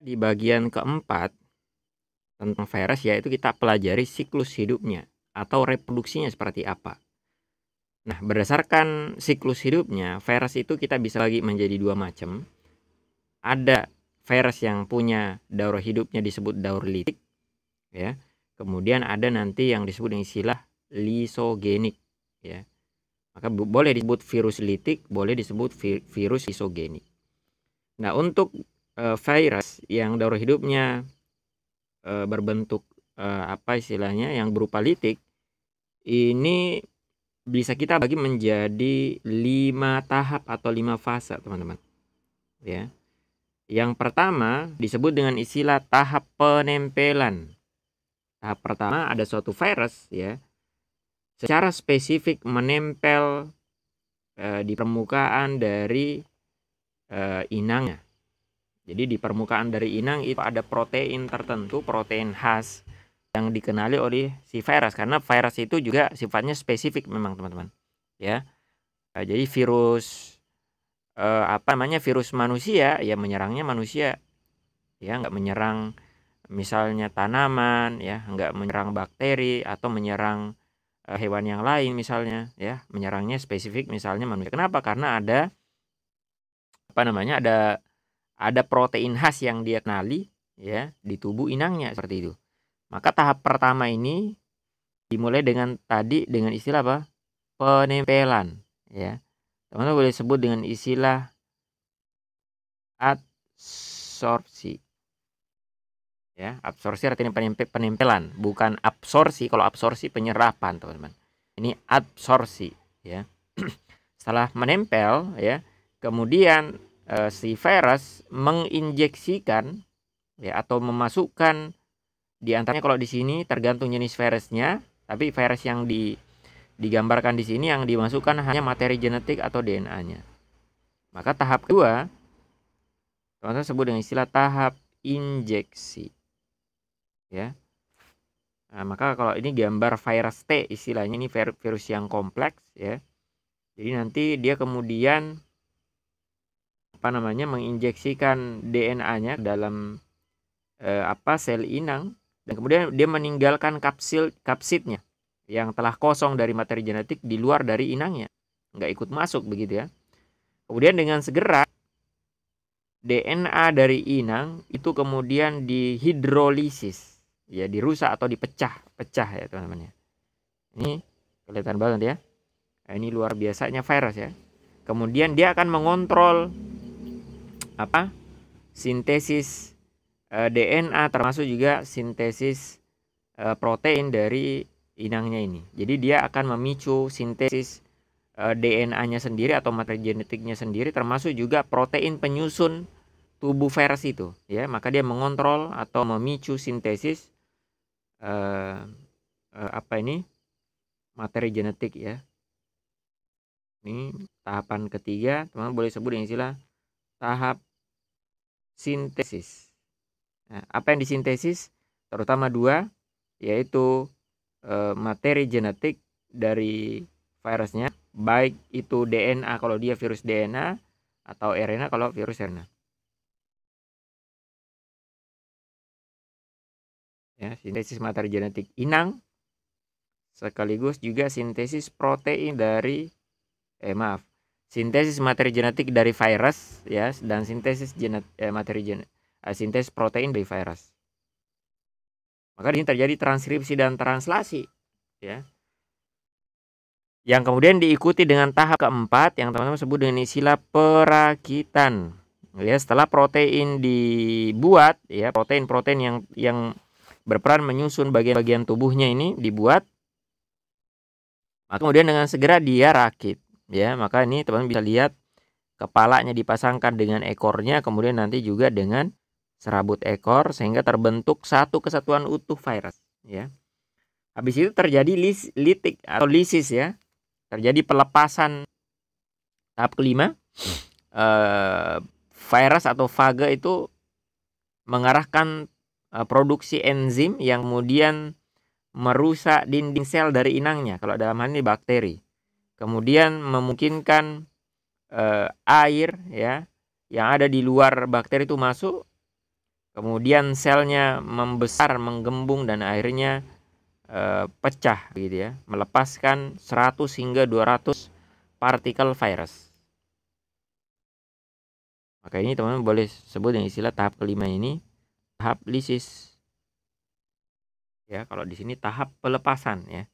di bagian keempat tentang virus, yaitu kita pelajari siklus hidupnya atau reproduksinya seperti apa. Nah, berdasarkan siklus hidupnya, virus itu kita bisa bagi menjadi dua macam. Ada virus yang punya daur hidupnya disebut daur litik, ya. Kemudian ada nanti yang disebut dengan istilah lisogenik, ya. Maka boleh disebut virus litik, boleh disebut virus lisogenik. Nah, untuk virus yang daur hidupnya berbentuk apa istilahnya yang berupa litik, ini bisa kita bagi menjadi 5 tahap atau 5 fase, teman-teman. Ya. Yang pertama disebut dengan istilah tahap penempelan. Tahap pertama ada suatu virus, ya, secara spesifik menempel di permukaan dari inangnya. Jadi di permukaan dari inang itu ada protein tertentu, protein khas yang dikenali oleh si virus, karena virus itu juga sifatnya spesifik memang, teman-teman. Ya. Jadi virus virus manusia ya menyerangnya manusia. Ya, nggak menyerang misalnya tanaman, ya, nggak menyerang bakteri atau menyerang hewan yang lain misalnya, ya. Menyerangnya spesifik misalnya manusia. Kenapa? Karena ada ada protein khas yang dia kenali, ya, di tubuh inangnya seperti itu. Maka tahap pertama ini dimulai dengan istilah apa? Penempelan, ya. Teman-teman boleh sebut dengan istilah adsorpsi. Ya, absorpsi artinya penempelan, bukan absorpsi. Kalau absorpsi penyerapan, teman-teman. Ini absorpsi, ya. Setelah menempel, ya, kemudian si virus menginjeksikan, ya, atau memasukkan, di antaranya kalau di sini tergantung jenis virusnya, tapi virus yang digambarkan di sini yang dimasukkan hanya materi genetik atau DNA-nya. Maka tahap kedua teman-teman sebut dengan istilah tahap injeksi, ya. Nah, maka kalau ini gambar virus T istilahnya, ini virus yang kompleks, ya. Jadi nanti dia kemudian menginjeksikan DNA-nya dalam sel inang, dan kemudian dia meninggalkan kapsidnya yang telah kosong dari materi genetik di luar dari inangnya, nggak ikut masuk begitu, ya. Kemudian dengan segera DNA dari inang itu kemudian dihidrolisis, ya, dirusak atau dipecah ya, teman-teman, ya. Ini kelihatan banget, ya. Nah, ini luar biasanya virus, ya. Kemudian dia akan mengontrol sintesis DNA, termasuk juga sintesis protein dari inangnya ini. Jadi dia akan memicu sintesis DNA-nya sendiri atau materi genetiknya sendiri, termasuk juga protein penyusun tubuh virus itu, ya. Maka dia mengontrol atau memicu sintesis materi genetik, ya. Ini tahapan ketiga, teman-teman boleh sebut dengan istilah tahap sintesis. Nah, apa yang disintesis? Terutama dua, yaitu materi genetik dari virusnya, baik itu DNA kalau dia virus DNA atau RNA kalau virus RNA. Ya, sintesis materi genetik inang sekaligus juga sintesis protein dari sintesis materi genetik dari virus, ya, dan sintesis sintesis protein dari virus. Maka ini terjadi transkripsi dan translasi, ya, yang kemudian diikuti dengan tahap keempat yang teman-teman sebut dengan istilah perakitan. Ya, setelah protein dibuat, ya, protein-protein yang berperan menyusun bagian-bagian tubuhnya ini dibuat, maka kemudian dengan segera dia rakit, ya. Maka ini teman-teman bisa lihat kepalanya dipasangkan dengan ekornya, kemudian nanti juga dengan serabut ekor, sehingga terbentuk satu kesatuan utuh virus, ya. Habis itu terjadi litik atau lisis, ya. Terjadi pelepasan. Tahap kelima, virus atau fage itu mengarahkan produksi enzim yang kemudian merusak dinding sel dari inangnya, kalau dalam hal ini bakteri. Kemudian memungkinkan air, ya, yang ada di luar bakteri itu masuk, Kemudian selnya membesar, menggembung dan akhirnya pecah gitu ya, melepaskan 100 hingga 200 partikel virus. Maka ini teman-teman boleh sebut yang istilah tahap kelima ini tahap lisis. Ya, kalau di sini tahap pelepasan ya.